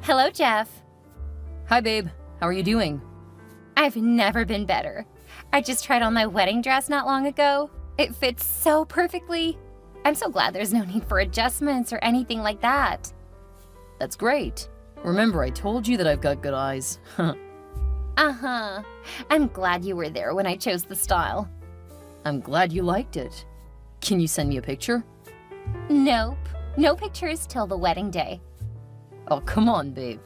Hello, Jeff. Hi, babe. How are you doing? I've never been better. I just tried on my wedding dress not long ago. It fits so perfectly. I'm so glad there's no need for adjustments or anything like that. That's great. Remember, I told you that I've got good eyes. Uh-huh. I'm glad you were there when I chose the style. I'm glad you liked it. Can you send me a picture? Nope. No pictures till the wedding day. Oh, come on, babe.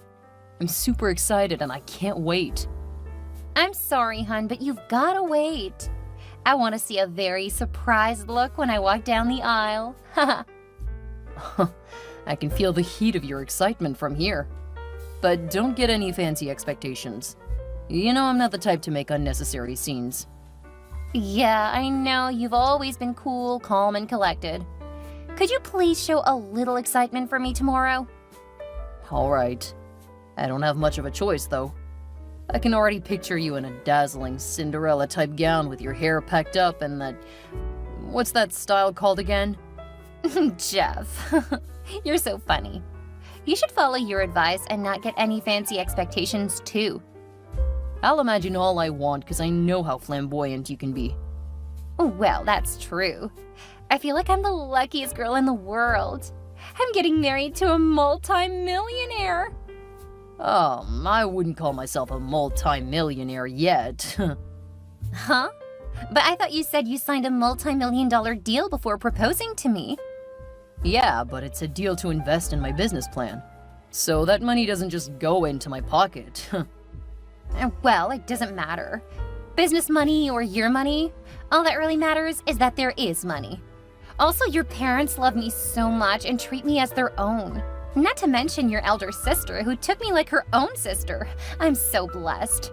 I'm super excited and I can't wait. I'm sorry, hon, but you've gotta wait. I want to see a very surprised look when I walk down the aisle. Haha. I can feel the heat of your excitement from here. But don't get any fancy expectations. You know I'm not the type to make unnecessary scenes. Yeah, I know. You've always been cool, calm, and collected. Could you please show a little excitement for me tomorrow? All right. I don't have much of a choice, though. I can already picture you in a dazzling Cinderella-type gown with your hair packed up and that... What's that style called again? Jeff, you're so funny. You should follow your advice and not get any fancy expectations, too. I'll imagine all I want because I know how flamboyant you can be. Well, that's true. I feel like I'm the luckiest girl in the world. I'm getting married to a multi-millionaire. I wouldn't call myself a multi-millionaire yet. Huh? But I thought you said you signed a multi-million-dollar deal before proposing to me. Yeah, but it's a deal to invest in my business plan. So that money doesn't just go into my pocket. Well, it doesn't matter. Business money or your money, all that really matters is that there is money. Also, your parents love me so much and treat me as their own. Not to mention your elder sister, who took me like her own sister. I'm so blessed.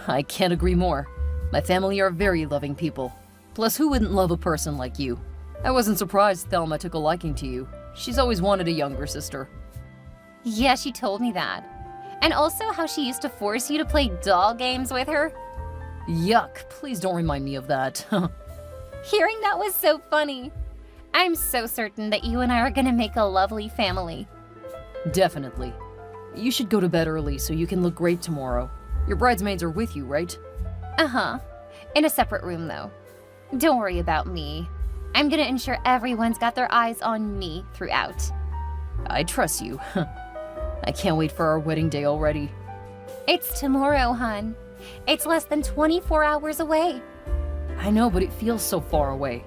I can't agree more. My family are very loving people. Plus, who wouldn't love a person like you? I wasn't surprised Thelma took a liking to you. She's always wanted a younger sister. Yeah, she told me that. And also how she used to force you to play doll games with her. Yuck, please don't remind me of that. Hearing that was so funny. I'm so certain that you and I are gonna make a lovely family. Definitely. You should go to bed early so you can look great tomorrow. Your bridesmaids are with you, right? Uh-huh. In a separate room, though. Don't worry about me. I'm gonna ensure everyone's got their eyes on me throughout. I trust you. I can't wait for our wedding day already. It's tomorrow, hon. It's less than 24 hours away. I know, but it feels so far away.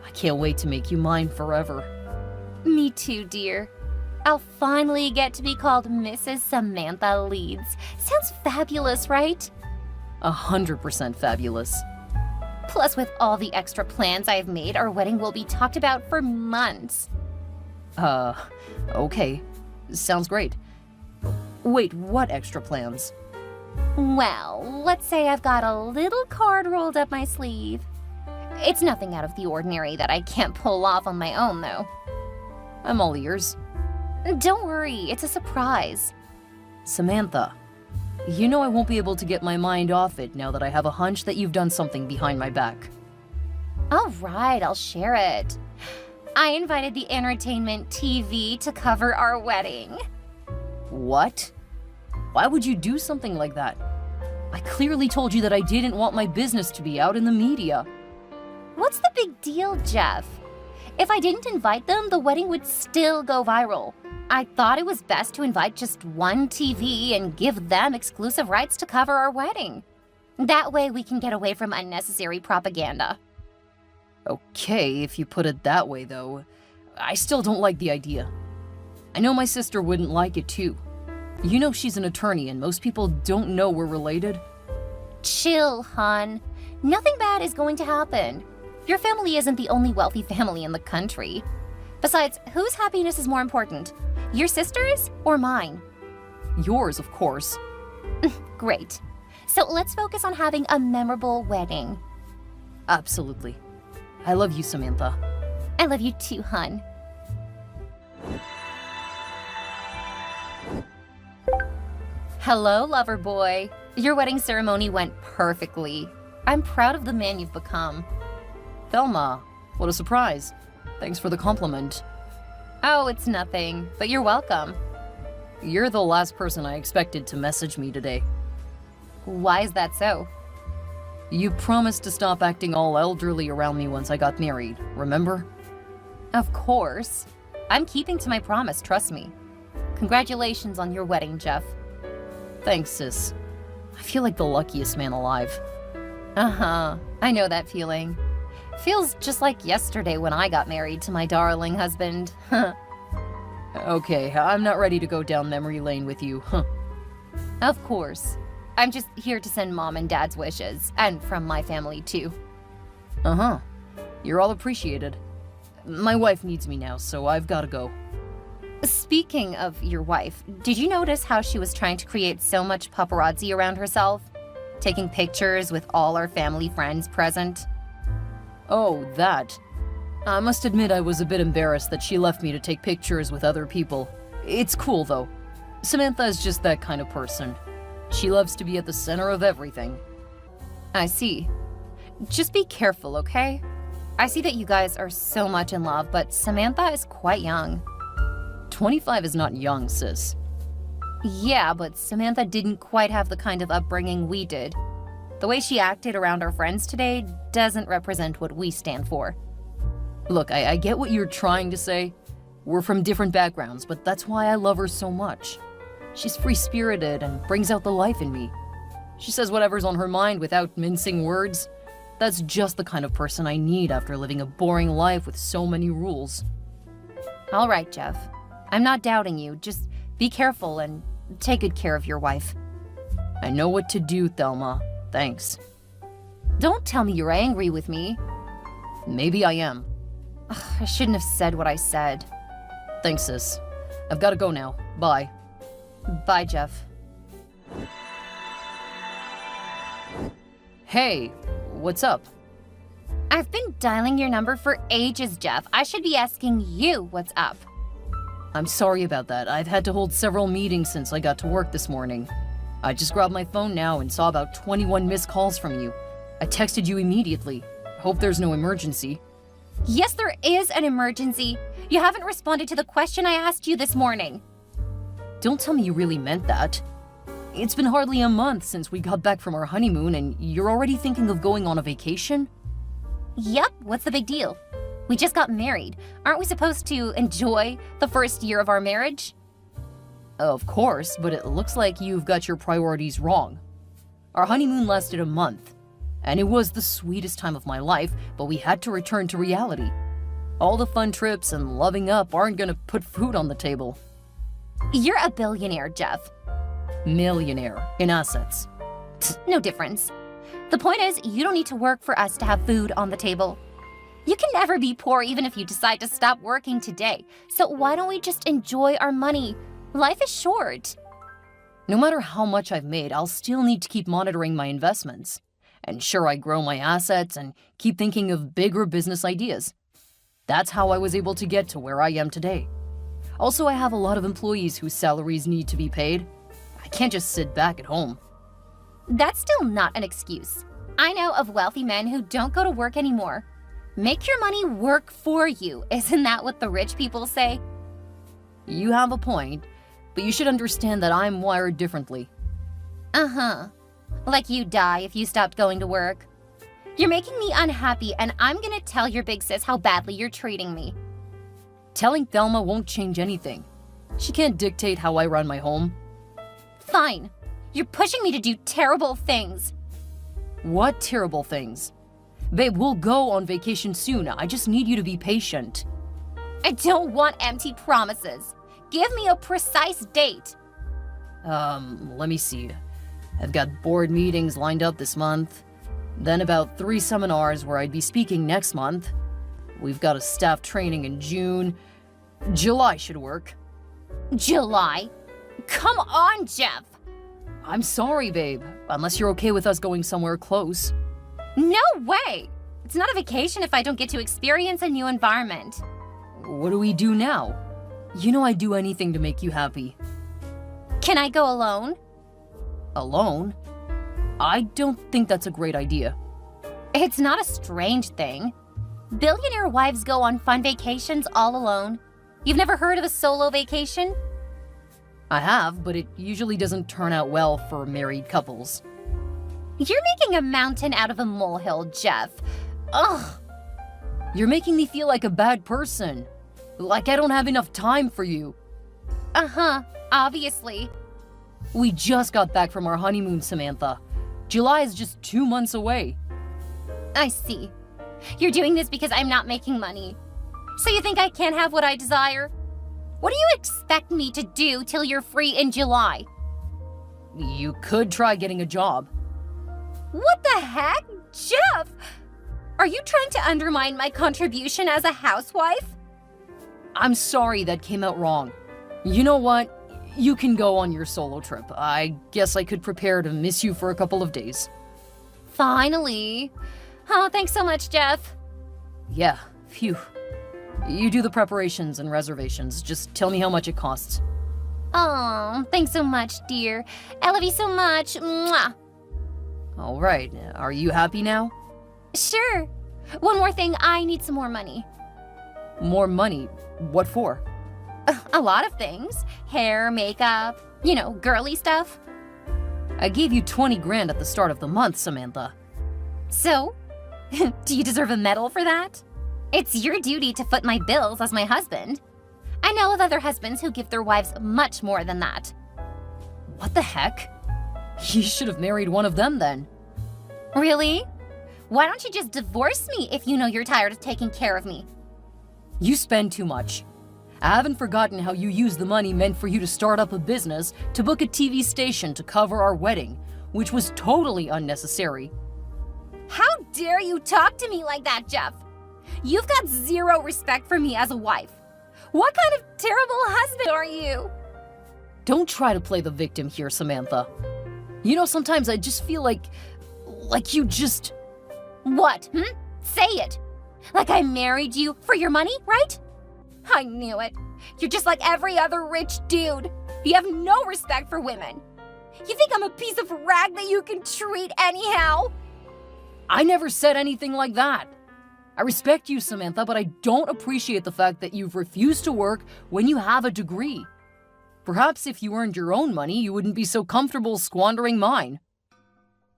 I can't wait to make you mine forever. Me too, dear. I'll finally get to be called Mrs. Samantha Leeds. Sounds fabulous, right? 100% fabulous. Plus, with all the extra plans I've made, our wedding will be talked about for months. Okay. Sounds great. Wait, what extra plans? Well, let's say I've got a little card rolled up my sleeve. It's nothing out of the ordinary that I can't pull off on my own, though. I'm all ears. Don't worry, it's a surprise. Samantha, you know I won't be able to get my mind off it now that I have a hunch that you've done something behind my back. All right, I'll share it. I invited the entertainment TV to cover our wedding. What? Why would you do something like that? I clearly told you that I didn't want my business to be out in the media. What's the big deal, Jeff? If I didn't invite them, the wedding would still go viral. I thought it was best to invite just one TV and give them exclusive rights to cover our wedding. That way we can get away from unnecessary propaganda. Okay, if you put it that way, though. I still don't like the idea. I know my sister wouldn't like it, too. You know she's an attorney and most people don't know we're related. Chill, hon. Nothing bad is going to happen. Your family isn't the only wealthy family in the country. Besides, whose happiness is more important? Your sister's or mine? Yours, of course. Great. So let's focus on having a memorable wedding. Absolutely. I love you, Samantha. I love you too, hon. Hello, lover boy. Your wedding ceremony went perfectly. I'm proud of the man you've become. Thelma, what a surprise. Thanks for the compliment. Oh, it's nothing, but you're welcome. You're the last person I expected to message me today. Why is that so? You promised to stop acting all elderly around me once I got married, remember? Of course. I'm keeping to my promise, trust me. Congratulations on your wedding, Jeff. Thanks, sis. I feel like the luckiest man alive. Uh-huh. I know that feeling. Feels just like yesterday when I got married to my darling husband. Okay, I'm not ready to go down memory lane with you. Of course. I'm just here to send Mom and Dad's wishes, and from my family too. Uh-huh. You're all appreciated. My wife needs me now, so I've gotta go. Speaking of your wife, did you notice how she was trying to create so much paparazzi around herself? Taking pictures with all our family friends present? Oh, that. I must admit I was a bit embarrassed that she left me to take pictures with other people. It's cool, though. Samantha is just that kind of person. She loves to be at the center of everything. I see. Just be careful, okay? I see that you guys are so much in love, but Samantha is quite young. 25 is not young, sis. Yeah, but Samantha didn't quite have the kind of upbringing we did. The way she acted around our friends today doesn't represent what we stand for. Look, I get what you're trying to say. We're from different backgrounds, but that's why I love her so much. She's free-spirited and brings out the life in me. She says whatever's on her mind without mincing words. That's just the kind of person I need after living a boring life with so many rules. All right, Jeff. I'm not doubting you. Just be careful and take good care of your wife. I know what to do, Thelma. Thanks. Don't tell me you're angry with me. Maybe I am. Ugh, I shouldn't have said what I said. Thanks, sis. I've got to go now. Bye. Bye, Jeff. Hey, what's up? I've been dialing your number for ages, Jeff. I should be asking you what's up. I'm sorry about that. I've had to hold several meetings since I got to work this morning. I just grabbed my phone now and saw about 21 missed calls from you. I texted you immediately. Hope there's no emergency. Yes, there is an emergency. You haven't responded to the question I asked you this morning. Don't tell me you really meant that. It's been hardly a month since we got back from our honeymoon and you're already thinking of going on a vacation? Yep, what's the big deal? We just got married. Aren't we supposed to enjoy the first year of our marriage? Of course, but it looks like you've got your priorities wrong. Our honeymoon lasted a month, and it was the sweetest time of my life, but we had to return to reality. All the fun trips and loving up aren't gonna put food on the table. You're a billionaire, Jeff. Millionaire in assets. No difference. The point is, you don't need to work for us to have food on the table. You can never be poor even if you decide to stop working today. So why don't we just enjoy our money? Life is short. No matter how much I've made, I'll still need to keep monitoring my investments. Ensure I grow my assets and keep thinking of bigger business ideas. That's how I was able to get to where I am today. Also, I have a lot of employees whose salaries need to be paid. I can't just sit back at home. That's still not an excuse. I know of wealthy men who don't go to work anymore. Make your money work for you. Isn't that what the rich people say? You have a point, but you should understand that I'm wired differently. Uh-huh. Like you'd die if you stopped going to work. You're making me unhappy, and I'm gonna tell your big sis how badly you're treating me. Telling Thelma won't change anything. She can't dictate how I run my home. Fine. You're pushing me to do terrible things. What terrible things? Babe, we'll go on vacation soon. I just need you to be patient. I don't want empty promises. Give me a precise date. Let me see. I've got board meetings lined up this month. Then about 3 seminars where I'd be speaking next month. We've got a staff training in June. July should work. July? Come on, Jeff. I'm sorry, babe. Unless you're okay with us going somewhere close. No way. It's not a vacation if I don't get to experience a new environment. What do we do now? You know I'd do anything to make you happy. Can I go alone? Alone? I don't think that's a great idea. It's not a strange thing. Billionaire wives go on fun vacations all alone. You've never heard of a solo vacation? I have, but it usually doesn't turn out well for married couples. You're making a mountain out of a molehill, Jeff. Ugh. You're making me feel like a bad person. Like I don't have enough time for you. Uh-huh, obviously. We just got back from our honeymoon, Samantha. July is just 2 months away. I see. You're doing this because I'm not making money. So you think I can't have what I desire? What do you expect me to do till you're free in July? You could try getting a job. What the heck? Jeff! Are you trying to undermine my contribution as a housewife? I'm sorry that came out wrong. You know what? You can go on your solo trip. I guess I could prepare to miss you for a couple of days. Finally. Oh, thanks so much, Jeff. Yeah, phew. You do the preparations and reservations. Just tell me how much it costs. Oh, thanks so much, dear. I love you so much. Mwah. All right, are you happy now? Sure. One more thing, I need some more money. More money? What for? A lot of things. Hair, makeup, girly stuff. I gave you 20 grand at the start of the month, Samantha. So? Do you deserve a medal for that? It's your duty to foot my bills as my husband. I know of other husbands who give their wives much more than that. What the heck? You should have married one of them then. Really? Why don't you just divorce me if you know you're tired of taking care of me? You spend too much. I haven't forgotten how you used the money meant for you to start up a business to book a TV station to cover our wedding, which was totally unnecessary. How dare you talk to me like that, Jeff? You've got zero respect for me as a wife. What kind of terrible husband are you? Don't try to play the victim here, Samantha. Sometimes I just feel like you just... What, Say it. Like I married you for your money, right? I knew it. You're just like every other rich dude. You have no respect for women. You think I'm a piece of rag that you can treat anyhow? I never said anything like that. I respect you, Samantha, but I don't appreciate the fact that you've refused to work when you have a degree. Perhaps if you earned your own money, you wouldn't be so comfortable squandering mine.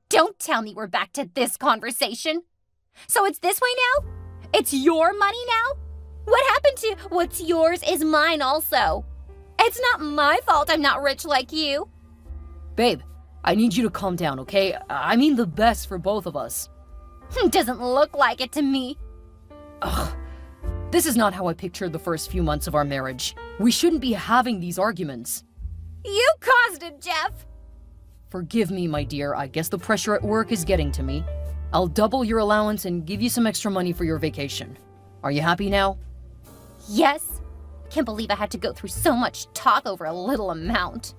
Don't tell me we're back to this conversation. So it's this way now? It's your money now? What happened to what's yours is mine also? It's not my fault I'm not rich like you. Babe, I need you to calm down, okay? I mean the best for both of us. Doesn't look like it to me. Ugh. This is not how I pictured the first few months of our marriage. We shouldn't be having these arguments. You caused it, Jeff. Forgive me, my dear. I guess the pressure at work is getting to me. I'll double your allowance and give you some extra money for your vacation. Are you happy now? Yes. Can't believe I had to go through so much talk over a little amount.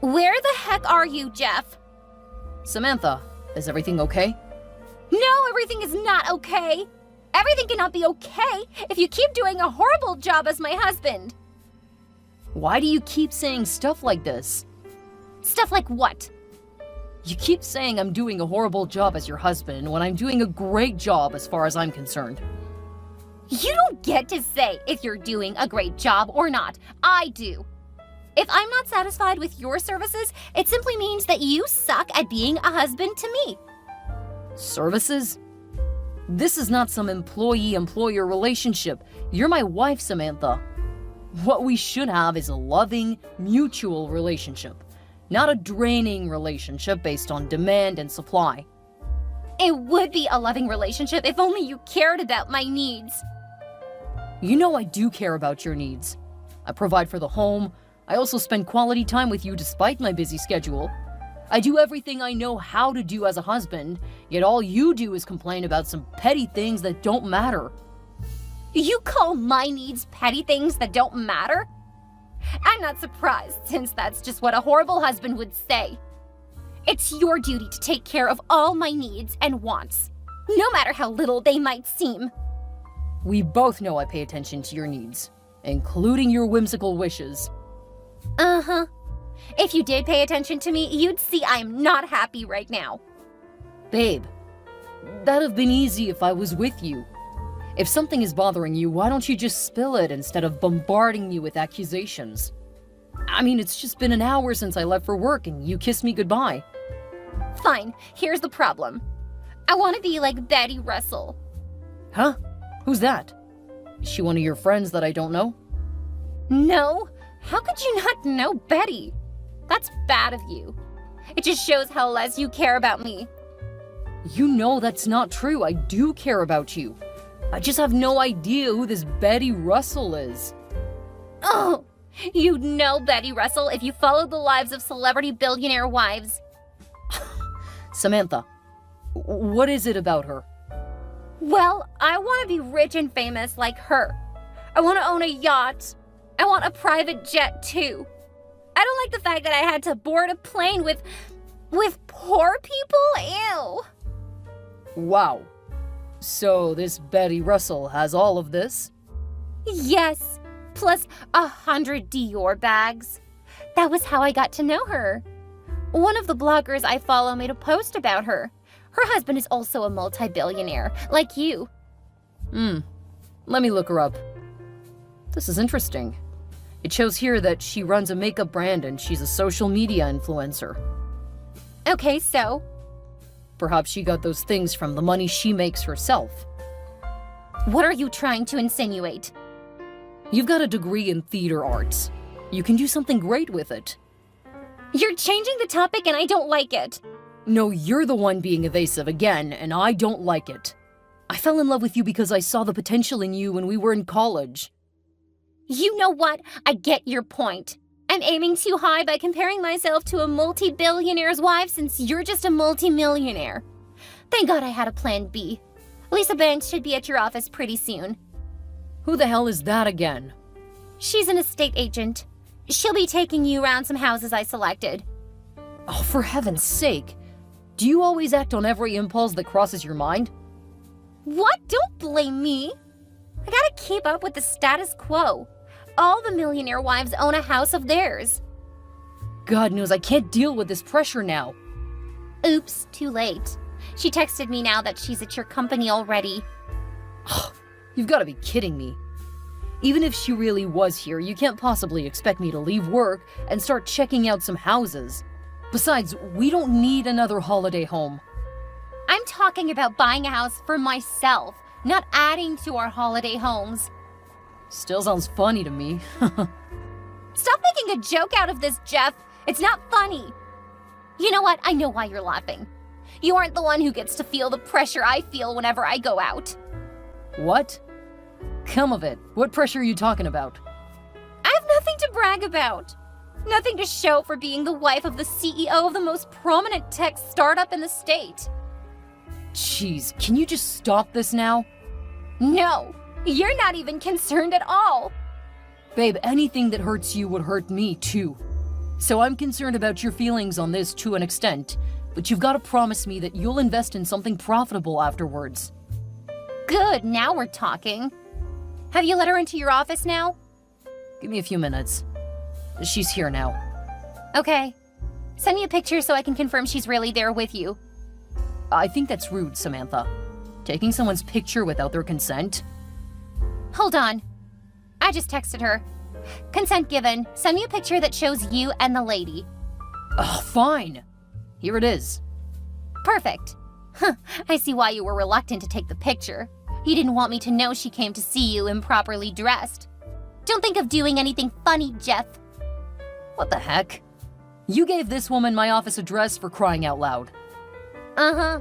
Where the heck are you, Jeff? Samantha, is everything okay? No, everything is not okay. Everything cannot be okay if you keep doing a horrible job as my husband. Why do you keep saying stuff like this? Stuff like what? You keep saying I'm doing a horrible job as your husband when I'm doing a great job as far as I'm concerned. You don't get to say if you're doing a great job or not. I do. If I'm not satisfied with your services, it simply means that you suck at being a husband to me. Services? This is not some employee-employer relationship. You're my wife, Samantha. What we should have is a loving, mutual relationship, not a draining relationship based on demand and supply. It would be a loving relationship if only you cared about my needs. You know I do care about your needs. I provide for the home. I also spend quality time with you despite my busy schedule. I do everything I know how to do as a husband, yet all you do is complain about some petty things that don't matter. You call my needs petty things that don't matter? I'm not surprised, since that's just what a horrible husband would say. It's your duty to take care of all my needs and wants, no matter how little they might seem. We both know I pay attention to your needs, including your whimsical wishes. Uh-huh. If you did pay attention to me, you'd see I'm not happy right now. Babe, that'd have been easy if I was with you. If something is bothering you, why don't you just spill it instead of bombarding me with accusations? I mean, it's just been an hour since I left for work and you kissed me goodbye. Fine, here's the problem. I want to be like Betty Russell. Huh? Who's that? Is she one of your friends that I don't know? No? How could you not know Betty? That's bad of you. It just shows how less you care about me. You know that's not true. I do care about you. I just have no idea who this Betty Russell is. Oh, you'd know Betty Russell if you followed the lives of celebrity billionaire wives. Samantha, what is it about her? Well, I want to be rich and famous like her. I want to own a yacht. I want a private jet too. I don't like the fact that I had to board a plane with poor people. Ew. Wow. So this Betty Russell has all of this? Yes, plus 100 Dior bags. That was how I got to know her. One of the bloggers I follow made a post about her. Her husband is also a multi-billionaire, like you. Let me look her up. This is interesting. It shows here that she runs a makeup brand and she's a social media influencer. Okay, so? Perhaps she got those things from the money she makes herself. What are you trying to insinuate? You've got a degree in theater arts. You can do something great with it. You're changing the topic and I don't like it. No, you're the one being evasive again, and I don't like it. I fell in love with you because I saw the potential in you when we were in college. You know what? I get your point. I'm aiming too high by comparing myself to a multi-billionaire's wife since you're just a multi-millionaire. Thank God I had a plan B. Lisa Banks should be at your office pretty soon. Who the hell is that again? She's an estate agent. She'll be taking you around some houses I selected. Oh, for heaven's sake. Do you always act on every impulse that crosses your mind? What? Don't blame me. I gotta keep up with the status quo. All the millionaire wives own a house of theirs. God knows I can't deal with this pressure now. Oops, too late. She texted me now that she's at your company already. You've got to be kidding me. Even if she really was here, you can't possibly expect me to leave work and start checking out some houses. Besides, we don't need another holiday home. I'm talking about buying a house for myself, not adding to our holiday homes. Still sounds funny to me. Stop making a joke out of this, Jeff. It's not funny. You know what? I know why you're laughing. You aren't the one who gets to feel the pressure I feel whenever I go out. What? Come of it. What pressure are you talking about? I have nothing to brag about. Nothing to show for being the wife of the CEO of the most prominent tech startup in the state. Jeez, can you just stop this now? No, you're not even concerned at all. Babe, anything that hurts you would hurt me too. So I'm concerned about your feelings on this to an extent, but you've got to promise me that you'll invest in something profitable afterwards. Good, now we're talking. Have you let her into your office now? Give me a few minutes. She's here now. Okay. Send me a picture so I can confirm she's really there with you. I think that's rude, Samantha. Taking someone's picture without their consent? Hold on. I just texted her. Consent given. Send me a picture that shows you and the lady. Oh, fine. Here it is. Perfect. Huh, I see why you were reluctant to take the picture. You didn't want me to know she came to see you improperly dressed. Don't think of doing anything funny, Jeff. What the heck? You gave this woman my office address for crying out loud. Uh-huh.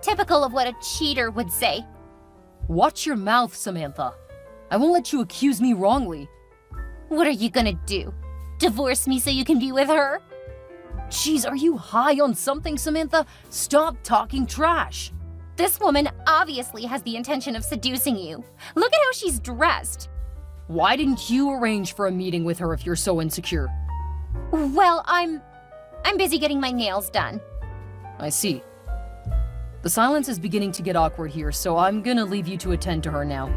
Typical of what a cheater would say. Watch your mouth, Samantha. I won't let you accuse me wrongly. What are you gonna do? Divorce me so you can be with her? Jeez, are you high on something, Samantha? Stop talking trash. This woman obviously has the intention of seducing you. Look at how she's dressed. Why didn't you arrange for a meeting with her if you're so insecure? Well, I'm busy getting my nails done. I see. The silence is beginning to get awkward here, so I'm gonna leave you to attend to her now.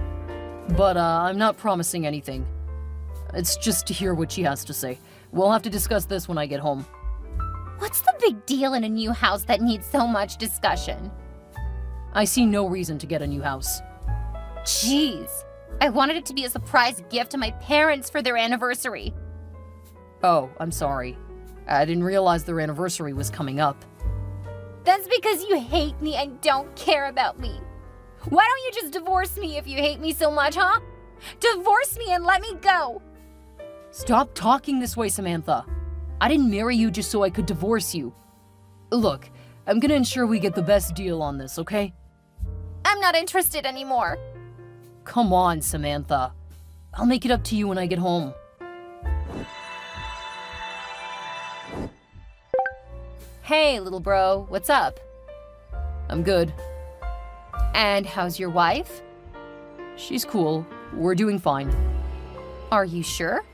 But I'm not promising anything. It's just to hear what she has to say. We'll have to discuss this when I get home. What's the big deal in a new house that needs so much discussion? I see no reason to get a new house. Jeez. I wanted it to be a surprise gift to my parents for their anniversary. Oh, I'm sorry. I didn't realize their anniversary was coming up. That's because you hate me and don't care about me. Why don't you just divorce me if you hate me so much, huh? Divorce me and let me go. Stop talking this way, Samantha. I didn't marry you just so I could divorce you. Look, I'm gonna ensure we get the best deal on this, okay? I'm not interested anymore. Come on, Samantha. I'll make it up to you when I get home. Hey, little bro, what's up? I'm good. And how's your wife? She's cool. We're doing fine. Are you sure?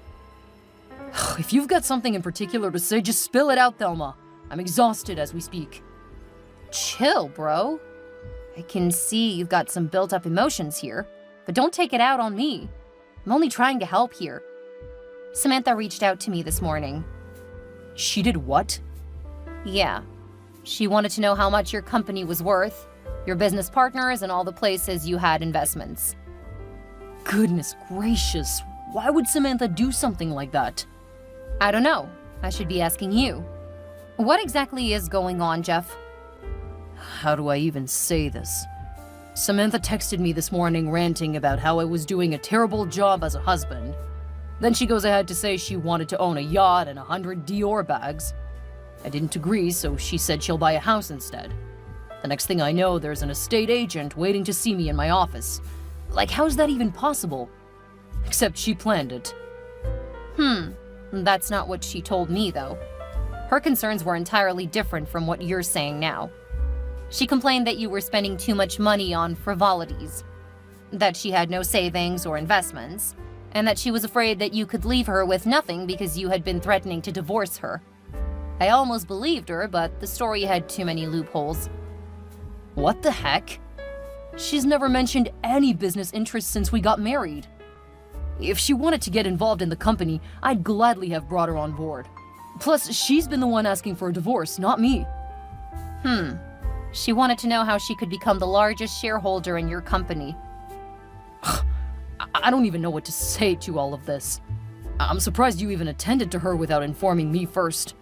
If you've got something in particular to say, just spill it out, Thelma. I'm exhausted as we speak. Chill, bro. I can see you've got some built-up emotions here, but don't take it out on me. I'm only trying to help here. Samantha reached out to me this morning. She did what? Yeah. She wanted to know how much your company was worth, your business partners, and all the places you had investments. Goodness gracious. Why would Samantha do something like that? I don't know. I should be asking you. What exactly is going on, Jeff? How do I even say this? Samantha texted me this morning ranting about how I was doing a terrible job as a husband. Then she goes ahead to say she wanted to own a yacht and 100 Dior bags. I didn't agree, so she said she'll buy a house instead. The next thing I know, there's an estate agent waiting to see me in my office. Like, how's that even possible? Except she planned it. That's not what she told me, though. Her concerns were entirely different from what you're saying now. She complained that you were spending too much money on frivolities, that she had no savings or investments, and that she was afraid that you could leave her with nothing because you had been threatening to divorce her. I almost believed her, but the story had too many loopholes. What the heck? She's never mentioned any business interests since we got married. If she wanted to get involved in the company, I'd gladly have brought her on board. Plus, she's been the one asking for a divorce, not me. She wanted to know how she could become the largest shareholder in your company. I don't even know what to say to all of this. I'm surprised you even attended to her without informing me first.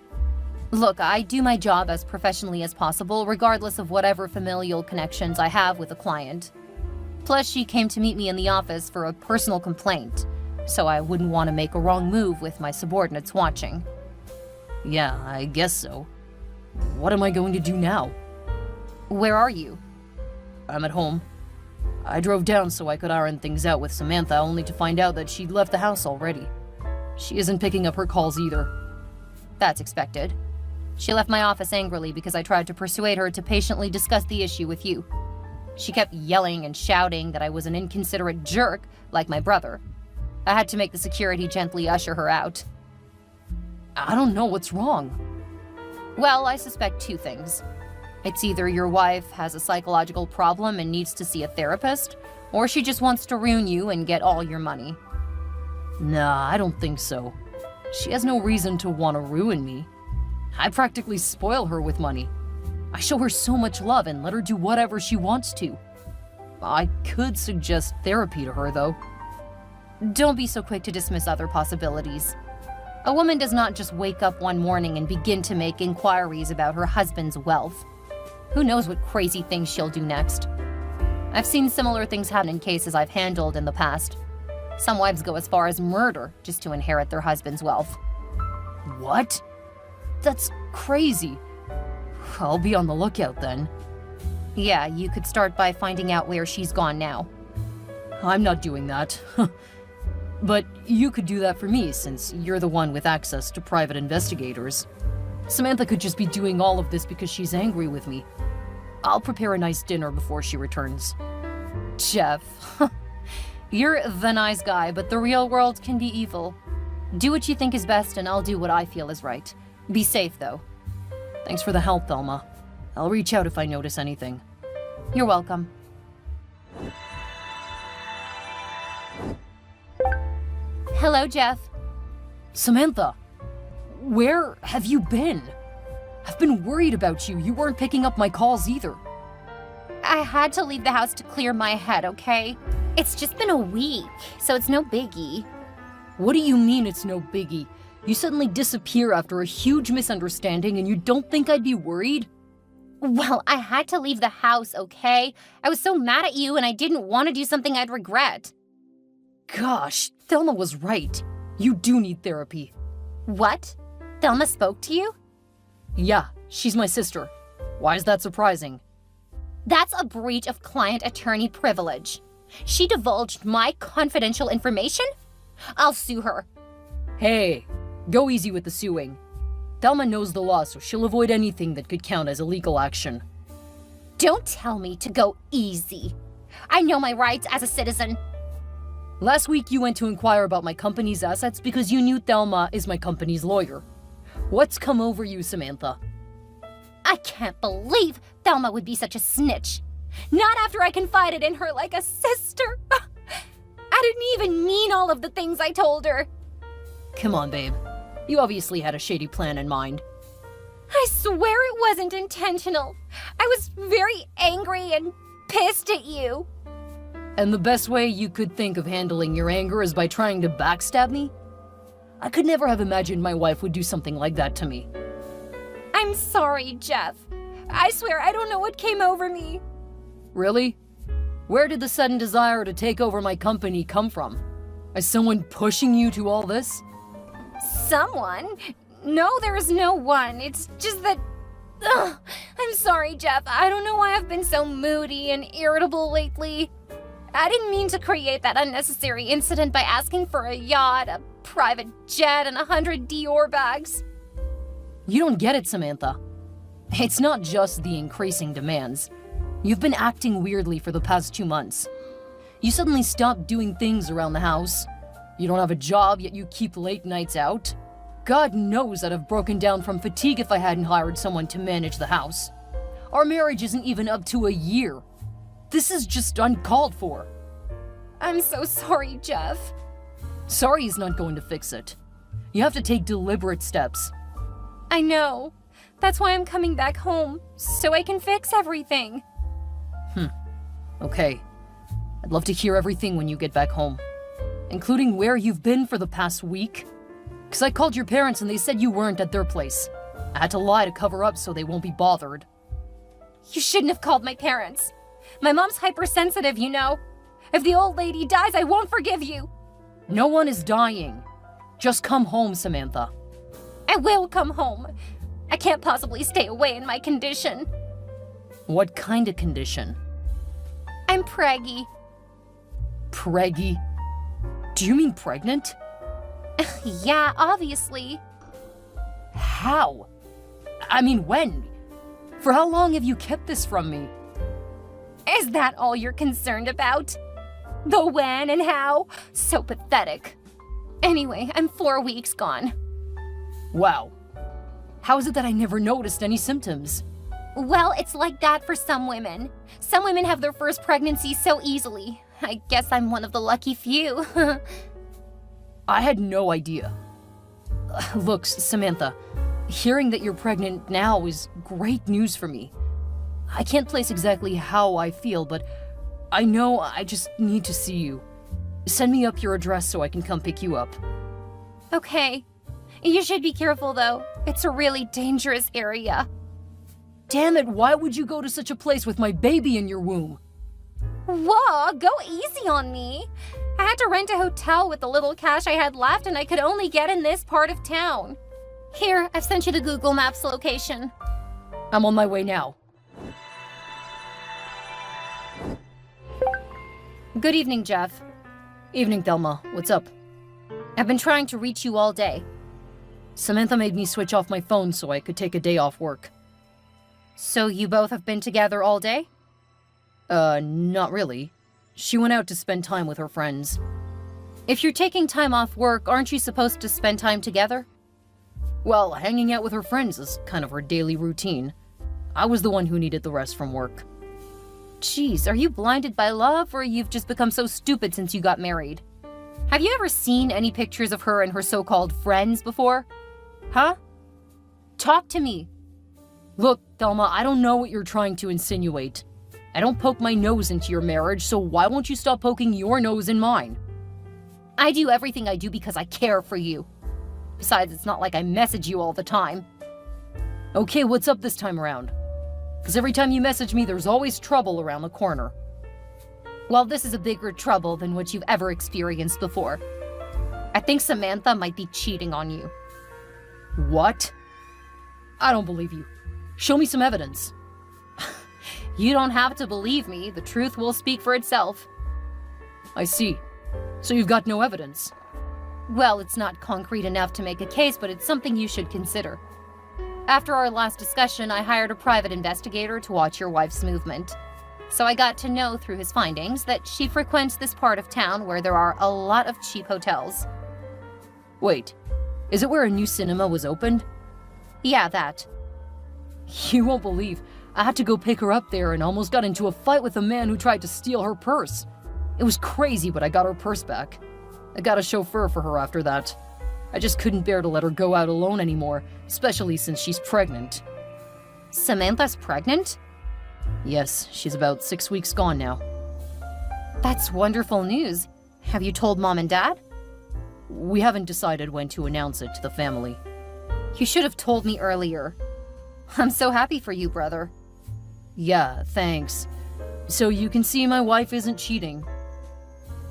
Look, I do my job as professionally as possible, regardless of whatever familial connections I have with a client. Plus, she came to meet me in the office for a personal complaint, so I wouldn't want to make a wrong move with my subordinates watching. Yeah, I guess so. What am I going to do now? Where are you? I'm at home. I drove down so I could iron things out with Samantha, only to find out that she'd left the house already. She isn't picking up her calls either. That's expected. She left my office angrily because I tried to persuade her to patiently discuss the issue with you. She kept yelling and shouting that I was an inconsiderate jerk, like my brother. I had to make the security gently usher her out. I don't know what's wrong. Well, I suspect two things. It's either your wife has a psychological problem and needs to see a therapist, or she just wants to ruin you and get all your money. Nah, I don't think so. She has no reason to want to ruin me. I practically spoil her with money. I show her so much love and let her do whatever she wants to. I could suggest therapy to her, though. Don't be so quick to dismiss other possibilities. A woman does not just wake up one morning and begin to make inquiries about her husband's wealth. Who knows what crazy things she'll do next? I've seen similar things happen in cases I've handled in the past. Some wives go as far as murder just to inherit their husband's wealth. What? That's crazy. I'll be on the lookout then. Yeah, you could start by finding out where she's gone now. I'm not doing that. But you could do that for me, since you're the one with access to private investigators. Samantha could just be doing all of this because she's angry with me. I'll prepare a nice dinner before she returns. Jeff, you're the nice guy, but the real world can be evil. Do what you think is best, and I'll do what I feel is right. Be safe, though. Thanks for the help, Thelma. I'll reach out if I notice anything. You're welcome. Hello, Jeff. Samantha, where have you been? I've been worried about you. You weren't picking up my calls either. I had to leave the house to clear my head, okay? It's just been a week, so it's no biggie. What do you mean it's no biggie? You suddenly disappear after a huge misunderstanding and you don't think I'd be worried? Well, I had to leave the house, okay? I was so mad at you and I didn't want to do something I'd regret. Gosh, Thelma was right. You do need therapy. What? Thelma spoke to you? Yeah, she's my sister. Why is that surprising? That's a breach of client-attorney privilege. She divulged my confidential information? I'll sue her. Hey, go easy with the suing. Thelma knows the law, so she'll avoid anything that could count as illegal action. Don't tell me to go easy. I know my rights as a citizen. Last week you went to inquire about my company's assets because you knew Thelma is my company's lawyer. What's come over you, Samantha? I can't believe Thelma would be such a snitch. Not after I confided in her like a sister. I didn't even mean all of the things I told her. Come on, babe. You obviously had a shady plan in mind. I swear it wasn't intentional. I was very angry and pissed at you. And the best way you could think of handling your anger is by trying to backstab me? I could never have imagined my wife would do something like that to me. I'm sorry, Jeff. I swear I don't know what came over me. Really? Where did the sudden desire to take over my company come from? Is someone pushing you to all this? Someone? No, there is no one. It's just that... Ugh, I'm sorry, Jeff. I don't know why I've been so moody and irritable lately. I didn't mean to create that unnecessary incident by asking for a yacht, a private jet, and 100 Dior bags. You don't get it, Samantha. It's not just the increasing demands. You've been acting weirdly for the past 2 months. You suddenly stopped doing things around the house. You don't have a job, yet you keep late nights out. God knows I'd have broken down from fatigue if I hadn't hired someone to manage the house. Our marriage isn't even up to a year. This is just uncalled for. I'm so sorry, Jeff. Sorry is not going to fix it. You have to take deliberate steps. I know. That's why I'm coming back home, so I can fix everything. Okay. I'd love to hear everything when you get back home, including where you've been for the past week. Because I called your parents and they said you weren't at their place. I had to lie to cover up so they won't be bothered. You shouldn't have called my parents. My mom's hypersensitive, you know. If the old lady dies, I won't forgive you. No one is dying. Just come home, Samantha. I will come home. I can't possibly stay away in my condition. What kind of condition? I'm preggy. Preggy? Do you mean pregnant? Yeah, obviously. How? I mean, when? For how long have you kept this from me? Is that all you're concerned about? The when and how? So pathetic. Anyway, I'm 4 weeks gone. Wow. How is it that I never noticed any symptoms? Well, it's like that for some women. Some women have their first pregnancy so easily. I guess I'm one of the lucky few. I had no idea. Look, Samantha, hearing that you're pregnant now is great news for me. I can't place exactly how I feel, but I know I just need to see you. Send me up your address so I can come pick you up. Okay. You should be careful, though. It's a really dangerous area. Damn it, why would you go to such a place with my baby in your womb? Whoa, go easy on me. I had to rent a hotel with the little cash I had left, and I could only get in this part of town. Here, I've sent you the Google Maps location. I'm on my way now. Good evening, Jeff. Evening, Thelma. What's up? I've been trying to reach you all day. Samantha made me switch off my phone so I could take a day off work. So you both have been together all day? Not really. She went out to spend time with her friends. If you're taking time off work, aren't you supposed to spend time together? Well, hanging out with her friends is kind of her daily routine. I was the one who needed the rest from work. Jeez, are you blinded by love, or you've just become so stupid since you got married? Have you ever seen any pictures of her and her so-called friends before? Huh? Talk to me. Look, Thelma, I don't know what you're trying to insinuate. I don't poke my nose into your marriage, so why won't you stop poking your nose in mine? I do everything I do because I care for you. Besides, it's not like I message you all the time. Okay, what's up this time around? Because every time you message me, there's always trouble around the corner. Well, this is a bigger trouble than what you've ever experienced before. I think Samantha might be cheating on you. What? I don't believe you. Show me some evidence. You don't have to believe me. The truth will speak for itself. I see. So you've got no evidence? Well, it's not concrete enough to make a case, but it's something you should consider. After our last discussion, I hired a private investigator to watch your wife's movement. So I got to know through his findings that she frequents this part of town where there are a lot of cheap hotels. Wait, is it where a new cinema was opened? Yeah, that. You won't believe, I had to go pick her up there and almost got into a fight with a man who tried to steal her purse. It was crazy, but I got her purse back. I got a chauffeur for her after that. I just couldn't bear to let her go out alone anymore, especially since she's pregnant. Samantha's pregnant? Yes, she's about 6 weeks gone now. That's wonderful news. Have you told Mom and Dad? We haven't decided when to announce it to the family. You should have told me earlier. I'm so happy for you, brother. Yeah, thanks. So you can see my wife isn't cheating.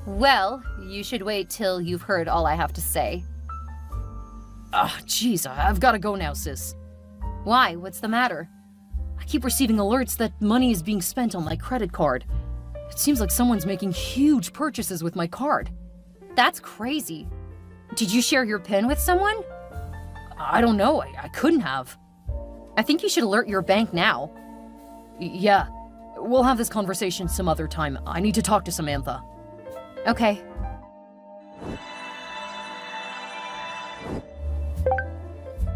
Well, you should wait till you've heard all I have to say. Jeez, I've gotta go now, sis. Why? What's the matter? I keep receiving alerts that money is being spent on my credit card. It seems like someone's making huge purchases with my card. That's crazy. Did you share your PIN with someone? I don't know, I couldn't have. I think you should alert your bank now. Yeah, we'll have this conversation some other time. I need to talk to Samantha. Okay.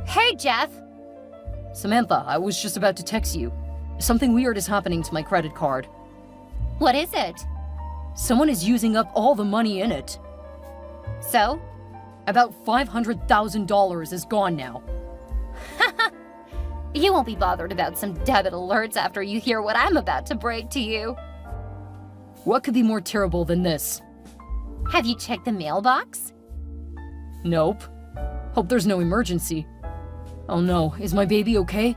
Hey, Jeff! Samantha, I was just about to text you. Something weird is happening to my credit card. What is it? Someone is using up all the money in it. So? About $500,000 is gone now. You won't be bothered about some debit alerts after you hear what I'm about to break to you. What could be more terrible than this? Have you checked the mailbox? Nope. Hope there's no emergency. Oh no, is my baby okay?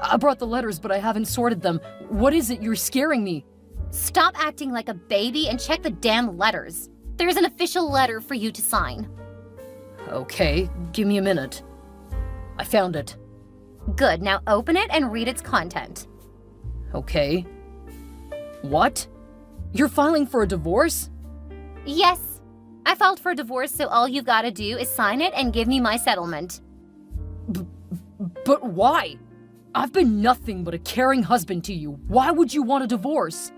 I brought the letters, but I haven't sorted them. What is it? You're scaring me. Stop acting like a baby and check the damn letters. There's an official letter for you to sign. Okay, give me a minute. I found it. Good, now open it and read its content. Okay. What? You're filing for a divorce? Yes. I filed for a divorce, so all you've got to do is sign it and give me my settlement. But why? I've been nothing but a caring husband to you. Why would you want a divorce?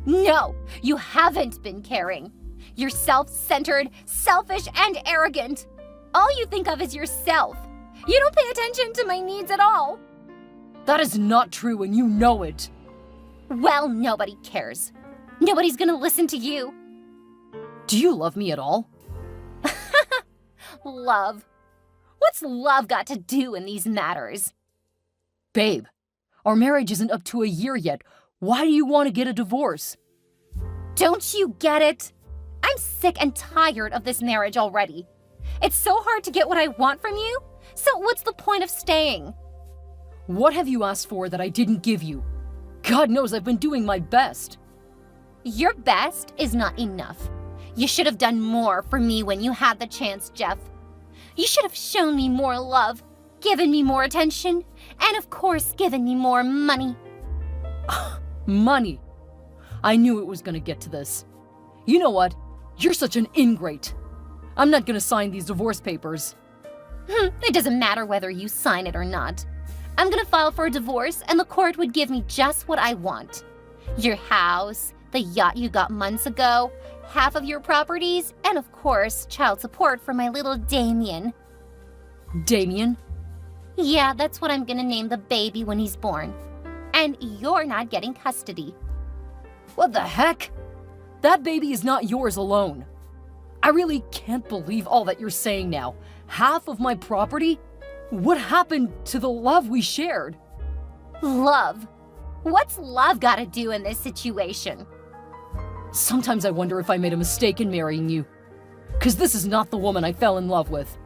No, you haven't been caring. You're self-centered, selfish, and arrogant. All you think of is yourself. You don't pay attention to my needs at all. That is not true, and you know it. Well, nobody cares. Nobody's gonna listen to you. Do you love me at all? Love. What's love got to do in these matters? Babe, our marriage isn't up to a year yet. Why do you want to get a divorce? Don't you get it? I'm sick and tired of this marriage already. It's so hard to get what I want from you. So what's the point of staying? What have you asked for that I didn't give you? God knows I've been doing my best. Your best is not enough. You should have done more for me when you had the chance, Jeff. You should have shown me more love, given me more attention, and of course given me more money. Money. I knew it was gonna get to this. You know what? You're such an ingrate. I'm not gonna sign these divorce papers. It doesn't matter whether you sign it or not. I'm gonna file for a divorce and the court would give me just what I want. Your house, the yacht you got months ago, half of your properties, and of course, child support for my little Damien. Damien? Yeah, that's what I'm gonna name the baby when he's born. And you're not getting custody. What the heck? That baby is not yours alone. I really can't believe all that you're saying now. Half of my property? What happened to the love we shared? Love? What's love gotta do in this situation? Sometimes I wonder if I made a mistake in marrying you. 'Cause this is not the woman I fell in love with.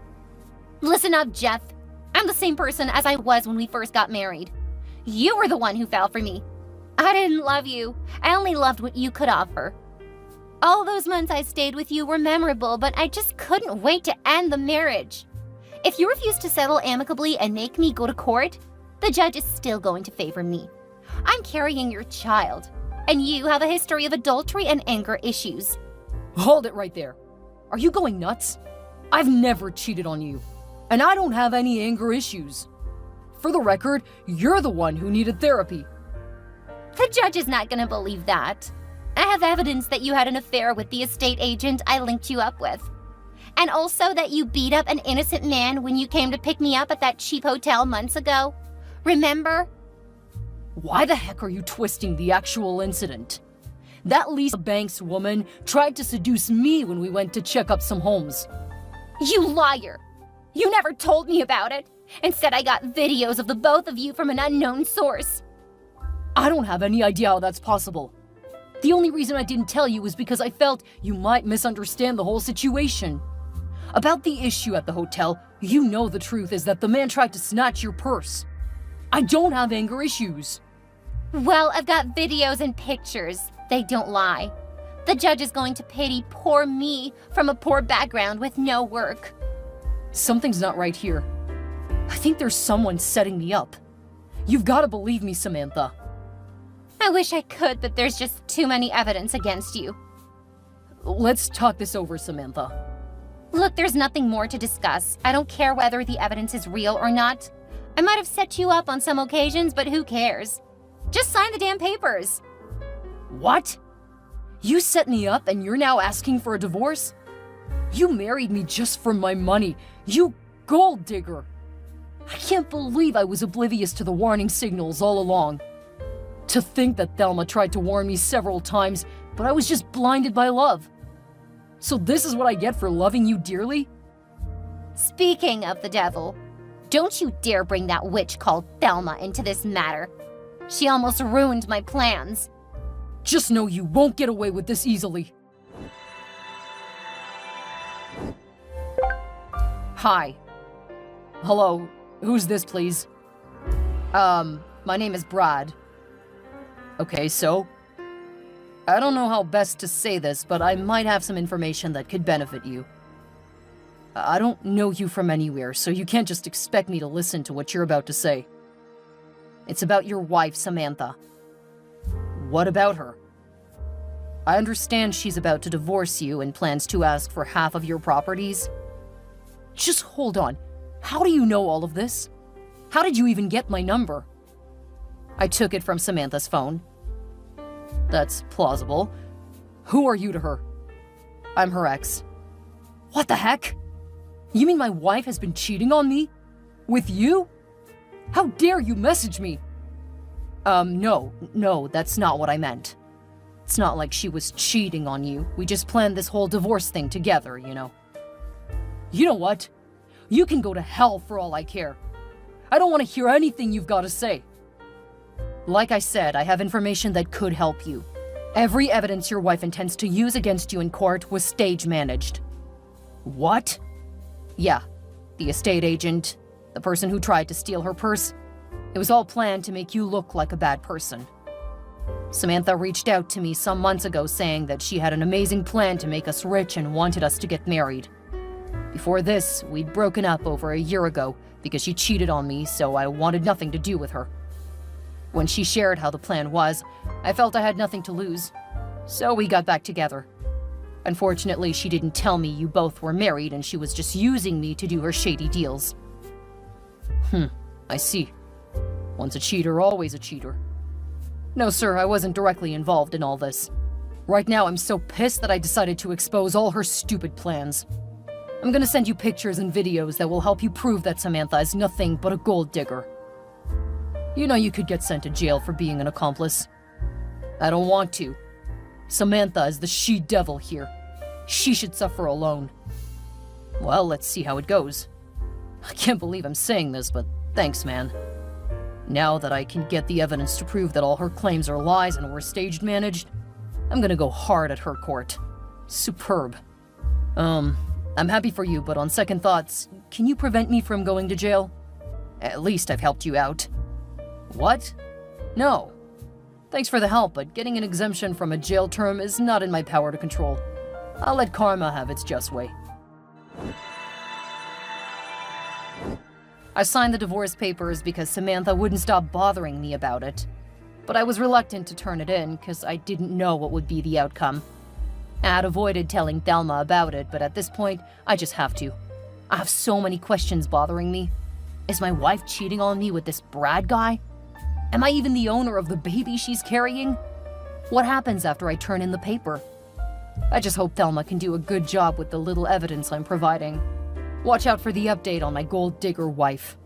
Listen up, Jeff. I'm the same person as I was when we first got married. You were the one who fell for me. I didn't love you. I only loved what you could offer. All those months I stayed with you were memorable, but I just couldn't wait to end the marriage. If you refuse to settle amicably and make me go to court, the judge is still going to favor me. I'm carrying your child, and you have a history of adultery and anger issues. Hold it right there. Are you going nuts? I've never cheated on you, and I don't have any anger issues. For the record, you're the one who needed therapy. The judge is not going to believe that. I have evidence that you had an affair with the estate agent I linked you up with. And also that you beat up an innocent man when you came to pick me up at that cheap hotel months ago. Remember? Why the heck are you twisting the actual incident? That Lisa Banks woman tried to seduce me when we went to check up some homes. You liar! You never told me about it. Instead, I got videos of the both of you from an unknown source. I don't have any idea how that's possible. The only reason I didn't tell you was because I felt you might misunderstand the whole situation. About the issue at the hotel, you know the truth is that the man tried to snatch your purse. I don't have anger issues. Well, I've got videos and pictures. They don't lie. The judge is going to pity poor me from a poor background with no work. Something's not right here. I think there's someone setting me up. You've got to believe me, Samantha. I wish I could, but there's just too many evidence against you. Let's talk this over, Samantha. Look, there's nothing more to discuss. I don't care whether the evidence is real or not. I might have set you up on some occasions, but who cares? Just sign the damn papers. What? You set me up and you're now asking for a divorce? You married me just for my money. You gold digger. I can't believe I was oblivious to the warning signals all along. To think that Thelma tried to warn me several times, but I was just blinded by love. So this is what I get for loving you dearly? Speaking of the devil, don't you dare bring that witch called Thelma into this matter. She almost ruined my plans. Just know you won't get away with this easily. Hi. Hello, who's this, please? My name is Brad. Okay, so? I don't know how best to say this, but I might have some information that could benefit you. I don't know you from anywhere, so you can't just expect me to listen to what you're about to say. It's about your wife, Samantha. What about her? I understand she's about to divorce you and plans to ask for half of your properties. Just hold on. How do you know all of this? How did you even get my number? I took it from Samantha's phone. That's plausible. Who are you to her? I'm her ex. What the heck? You mean my wife has been cheating on me? With you? How dare you message me? No, that's not what I meant. It's not like she was cheating on you. We just planned this whole divorce thing together, you know. You know what? You can go to hell for all I care. I don't want to hear anything you've got to say. Like I said, I have information that could help you. Every evidence your wife intends to use against you in court was stage managed. What? Yeah, the estate agent, the person who tried to steal her purse. It was all planned to make you look like a bad person. Samantha reached out to me some months ago saying that she had an amazing plan to make us rich and wanted us to get married. Before this, we'd broken up over a year ago because she cheated on me, so I wanted nothing to do with her. When she shared how the plan was, I felt I had nothing to lose, so we got back together. Unfortunately, she didn't tell me you both were married and she was just using me to do her shady deals. I see. Once a cheater, always a cheater. No, sir, I wasn't directly involved in all this. Right now, I'm so pissed that I decided to expose all her stupid plans. I'm gonna send you pictures and videos that will help you prove that Samantha is nothing but a gold digger. You know you could get sent to jail for being an accomplice. I don't want to. Samantha is the she-devil here. She should suffer alone. Well, let's see how it goes. I can't believe I'm saying this, but thanks, man. Now that I can get the evidence to prove that all her claims are lies and were staged managed, I'm gonna go hard at her court. Superb. I'm happy for you, but on second thoughts, can you prevent me from going to jail? At least I've helped you out. What? No. Thanks for the help, but getting an exemption from a jail term is not in my power to control. I'll let karma have its just way. I signed the divorce papers because Samantha wouldn't stop bothering me about it. But I was reluctant to turn it in because I didn't know what would be the outcome. I had avoided telling Thelma about it, but at this point, I just have to. I have so many questions bothering me. Is my wife cheating on me with this Brad guy? Am I even the owner of the baby she's carrying? What happens after I turn in the paper? I just hope Thelma can do a good job with the little evidence I'm providing. Watch out for the update on my gold digger wife.